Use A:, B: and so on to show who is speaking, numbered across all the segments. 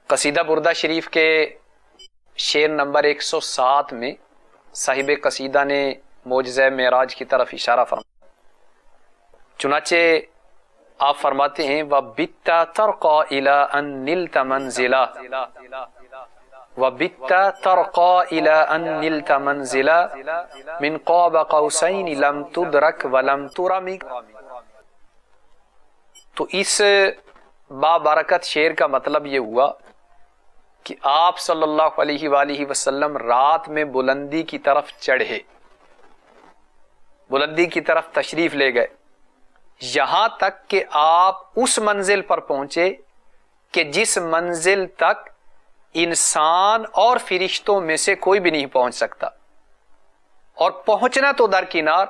A: قصیدہ بردہ شریف کے شعر نمبر 107 میں صاحب قصیدہ نے معجزہ معراج کی طرف اشارہ فرمایا. چنانچہ آپ فرماتے ہیں وَبِتَّ تَرْقَى إِلَىٰ أَن نِلْتَ مَنزِلًا وَبِتَّ تَرْقَى إِلَىٰ أَن نِلْتَ مَنزِلًا مِنْ قَابَ قَوْسَيْنِ لَمْ تُدْرَكْ وَلَمْ تُرَمِ. تو اس بابرکت شعر کا مطلب یہ ہوا کہ آپ صلی اللہ علیہ وآلہ وسلم رات میں بلندی کی طرف چڑھے، بلندی کی طرف تشریف لے گئے، یہاں تک کہ آپ اس منزل پر پہنچے کہ جس منزل تک انسان اور فرشتوں میں سے کوئی بھی نہیں پہنچ سکتا. اور پہنچنا تو درکنار،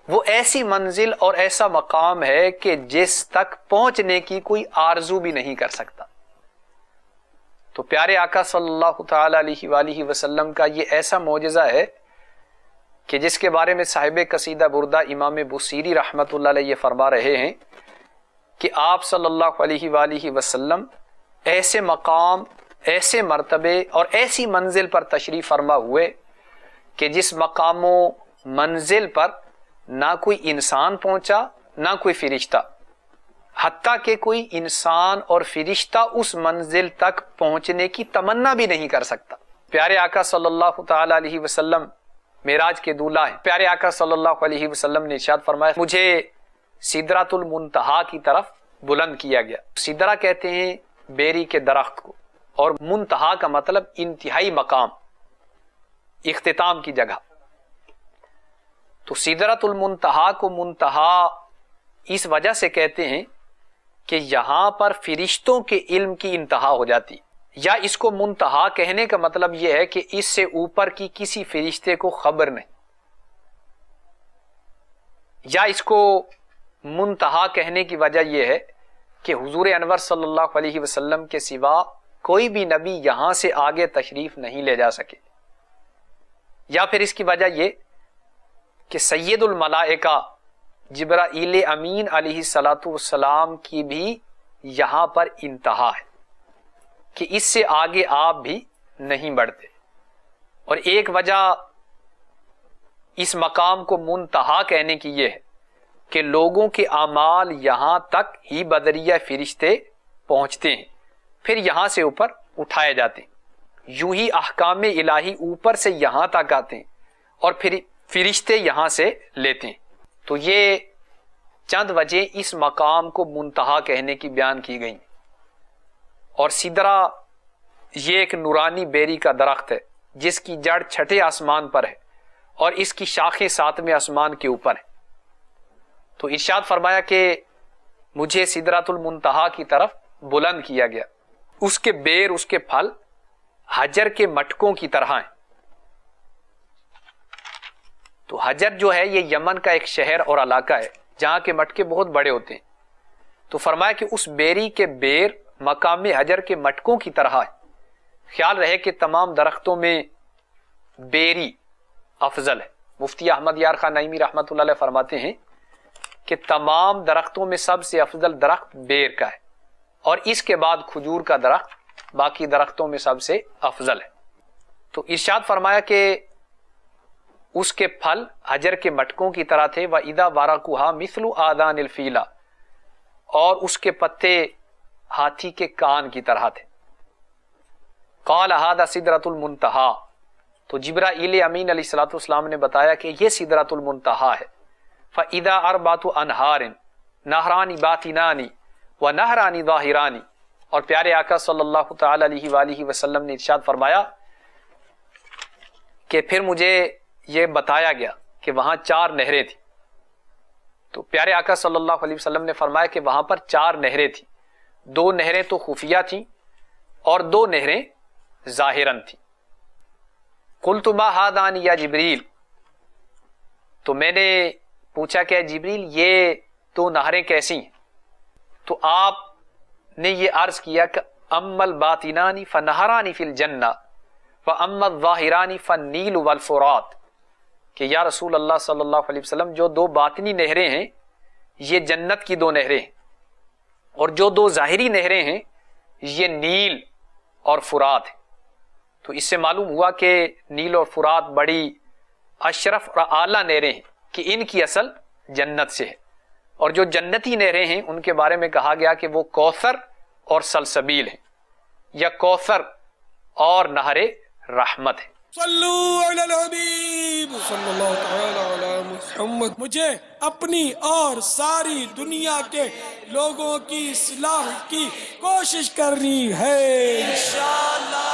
A: وہ ایسی منزل اور ایسا مقام ہے کہ جس تک پہنچنے کی کوئی آرزو بھی نہیں کر سکتا. تو پیارے آقا صلی اللہ تعالی علیہ وآلہ وسلم کا یہ ایسا معجزہ ہے کہ جس کے بارے میں صاحب قصیدہ بردہ امام بصیری رحمۃ اللہ علیہ یہ فرما رہے ہیں کہ آپ صلی اللہ علیہ وآلہ وسلم ایسے مقام، ایسے مرتبے اور ایسی منزل پر تشریف فرما ہوئے کہ جس مقام و منزل پر نہ کوئی انسان پہنچا نہ کوئی فرشتہ، حتیٰ کہ کوئی انسان اور فرشتہ اس منزل تک پہنچنے کی تمنا بھی نہیں کر سکتا. پیارے آقا صلی اللہ تعالی علیہ وسلم معراج کے دولہ ہیں. پیارے آقا صلی اللہ علیہ وسلم نے ارشاد فرمایا مجھے سدرۃ المنتہا کی طرف بلند کیا گیا. سدرہ کہتے ہیں بیری کے درخت کو، اور منتہا کا مطلب انتہائی مقام، اختتام کی جگہ. تو سدرۃ المنتہا کو منتہا اس وجہ سے کہتے ہیں کہ یہاں پر فرشتوں کے علم کی انتہا ہو جاتی، یا اس کو منتہا کہنے کا مطلب یہ ہے کہ اس سے اوپر کی کسی فرشتے کو خبر نہیں، یا اس کو منتہا کہنے کی وجہ یہ ہے کہ حضور انور صلی اللہ علیہ وسلم کے سوا کوئی بھی نبی یہاں سے آگے تشریف نہیں لے جا سکے، یا پھر اس کی وجہ یہ کہ سید الملائکہ جبرائیل امین علیہ الصلاۃ والسلام کی بھی یہاں پر انتہا ہے کہ اس سے آگے آپ بھی نہیں بڑھتے. اور ایک وجہ اس مقام کو منتہا کہنے کی یہ ہے کہ لوگوں کے اعمال یہاں تک ہی بدریہ فرشتے پہنچتے ہیں، پھر یہاں سے اوپر اٹھائے جاتے ہیں. یوں ہی احکام الہی اوپر سے یہاں تک آتے ہیں اور پھر فرشتے یہاں سے لیتے ہیں. تو یہ چند وجہ اس مقام کو منتہا کہنے کی بیان کی گئی. اور سدرہ یہ ایک نورانی بیری کا درخت ہے جس کی جڑ چھٹے آسمان پر ہے اور اس کی شاخیں ساتویں آسمان کے اوپر ہیں. تو ارشاد فرمایا کہ مجھے سدرۃ المنتہا کی طرف بلند کیا گیا. اس کے بیر، اس کے پھل حجر کے مٹکوں کی طرح ہیں. تو حجر جو ہے یہ یمن کا ایک شہر اور علاقہ ہے جہاں کے مٹکے بہت بڑے ہوتے ہیں. تو فرمایا کہ اس بیری کے بیر مقام حجر کے مٹکوں کی طرح ہے. خیال رہے کہ تمام درختوں میں بیری افضل ہے. مفتی احمد یار خان نعیمی رحمۃ اللہ علیہ فرماتے ہیں کہ تمام درختوں میں سب سے افضل درخت بیر کا ہے، اور اس کے بعد کھجور کا درخت باقی درختوں میں سب سے افضل ہے. تو ارشاد فرمایا کہ اس کے پھل حجر کے مٹکوں کی طرح تھے. وَإِذَا وَرَقُهَا مِثْلُ آذَانِ الْفِيلَ، اور اس کے پتے ہاتھی کے کان کی طرح تھے. قَالَ هَذَا سِدْرَةُ الْمُنْتَهَا، تو جبرائیل امین علیہ الصلوۃ والسلام نے بتایا کہ یہ سدرۃ المنتہا ہے. فَإِذَا أَرْبَعَةُ أَنْهَارٍ نَهْرَانِ بَاطِنَانِ وَنَهْرَانِ ظَاهِرَانِ، اور پیارے آقا صلی اللہ تعالی علیہ وآلہ وسلم نے ارشاد فرمایا کہ پھر مجھے یہ بتایا گیا کہ وہاں 4 نہریں تھیں. تو پیارے آقا صلی اللہ علیہ وسلم نے فرمایا کہ وہاں پر 4 نہریں تھیں. 2 نہریں تو خفیہ تھیں اور 2 نہریں ظاہراً تھیں. قلت ما ہذان یا جبریل، تو میں نے پوچھا کہ جبریل یہ 2 نہریں کیسی ہیں؟ تو آپ نے یہ عرض کیا کہ اما الباطنان فنہران فی الجنہ واما الظاہران فالنیل والفرات، کہ یا رسول اللہ صلی اللہ علیہ وسلم جو 2 باطنی نہریں ہیں یہ جنت کی 2 نہریں ہیں، اور جو 2 ظاہری نہریں ہیں یہ نیل اور فرات ہے۔ تو اس سے معلوم ہوا کہ نیل اور فرات بڑی اشرف اور اعلیٰ نہریں ہیں کہ ان کی اصل جنت سے ہے، اور جو جنتی نہریں ہیں ان کے بارے میں کہا گیا کہ وہ کوثر اور سلسبیل ہیں، یا کوثر اور نہر رحمت ہے۔
B: صلو علی الحبیب صلی اللہ تعالی علی محمد۔ مجھے اپنی اور ساری دنیا کے لوگوں کی اصلاح کی کوشش کرنی ہے انشاءاللہ۔